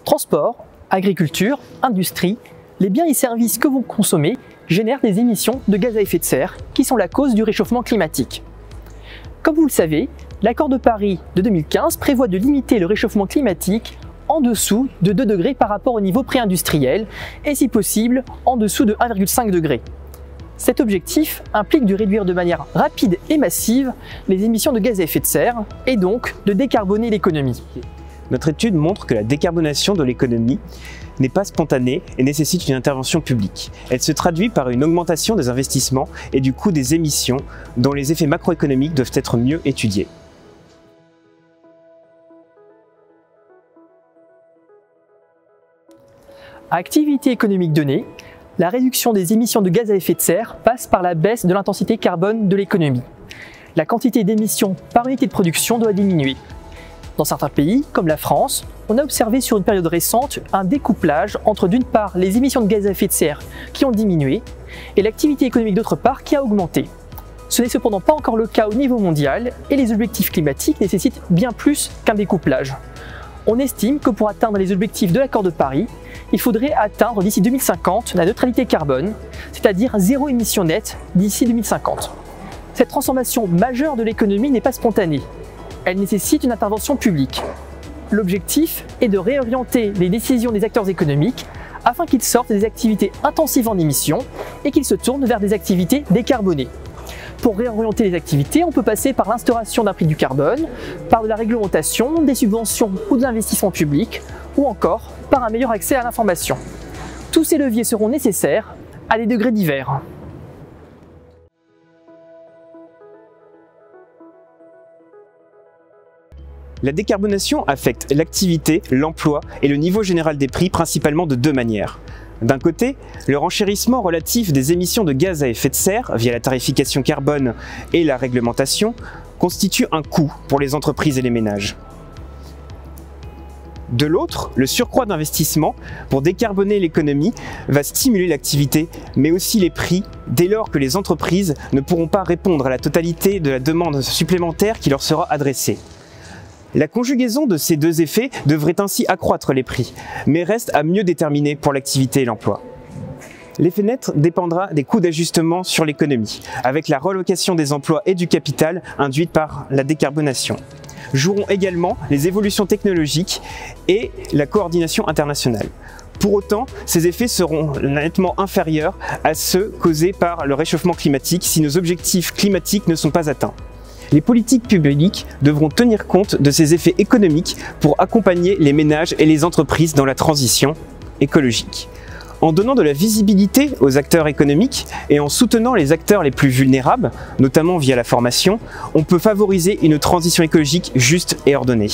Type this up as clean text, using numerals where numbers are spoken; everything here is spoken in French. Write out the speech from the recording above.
Transport, agriculture, industrie, les biens et services que vous consommez génèrent des émissions de gaz à effet de serre qui sont la cause du réchauffement climatique. Comme vous le savez, l'accord de Paris de 2015 prévoit de limiter le réchauffement climatique en dessous de 2 degrés par rapport au niveau pré-industriel et si possible en dessous de 1,5 degré. Cet objectif implique de réduire de manière rapide et massive les émissions de gaz à effet de serre et donc de décarboner l'économie. Notre étude montre que la décarbonation de l'économie n'est pas spontanée et nécessite une intervention publique. Elle se traduit par une augmentation des investissements et du coût des émissions dont les effets macroéconomiques doivent être mieux étudiés. À activité économique donnée, la réduction des émissions de gaz à effet de serre passe par la baisse de l'intensité carbone de l'économie. La quantité d'émissions par unité de production doit diminuer. Dans certains pays, comme la France, on a observé sur une période récente un découplage entre d'une part les émissions de gaz à effet de serre qui ont diminué et l'activité économique d'autre part qui a augmenté. Ce n'est cependant pas encore le cas au niveau mondial et les objectifs climatiques nécessitent bien plus qu'un découplage. On estime que pour atteindre les objectifs de l'accord de Paris, il faudrait atteindre d'ici 2050 la neutralité carbone, c'est-à-dire zéro émission nette d'ici 2050. Cette transformation majeure de l'économie n'est pas spontanée. Elle nécessite une intervention publique. L'objectif est de réorienter les décisions des acteurs économiques afin qu'ils sortent des activités intensives en émissions et qu'ils se tournent vers des activités décarbonées. Pour réorienter les activités, on peut passer par l'instauration d'un prix du carbone, par de la réglementation, des subventions ou de l'investissement public, ou encore par un meilleur accès à l'information. Tous ces leviers seront nécessaires à des degrés divers. La décarbonation affecte l'activité, l'emploi et le niveau général des prix principalement de deux manières. D'un côté, le renchérissement relatif des émissions de gaz à effet de serre via la tarification carbone et la réglementation constitue un coût pour les entreprises et les ménages. De l'autre, le surcroît d'investissement pour décarboner l'économie va stimuler l'activité, mais aussi les prix, dès lors que les entreprises ne pourront pas répondre à la totalité de la demande supplémentaire qui leur sera adressée. La conjugaison de ces deux effets devrait ainsi accroître les prix, mais reste à mieux déterminer pour l'activité et l'emploi. L'effet net dépendra des coûts d'ajustement sur l'économie, avec la relocation des emplois et du capital induite par la décarbonation. Joueront également les évolutions technologiques et la coordination internationale. Pour autant, ces effets seront nettement inférieurs à ceux causés par le réchauffement climatique si nos objectifs climatiques ne sont pas atteints. Les politiques publiques devront tenir compte de ces effets économiques pour accompagner les ménages et les entreprises dans la transition écologique. En donnant de la visibilité aux acteurs économiques et en soutenant les acteurs les plus vulnérables, notamment via la formation, on peut favoriser une transition écologique juste et ordonnée.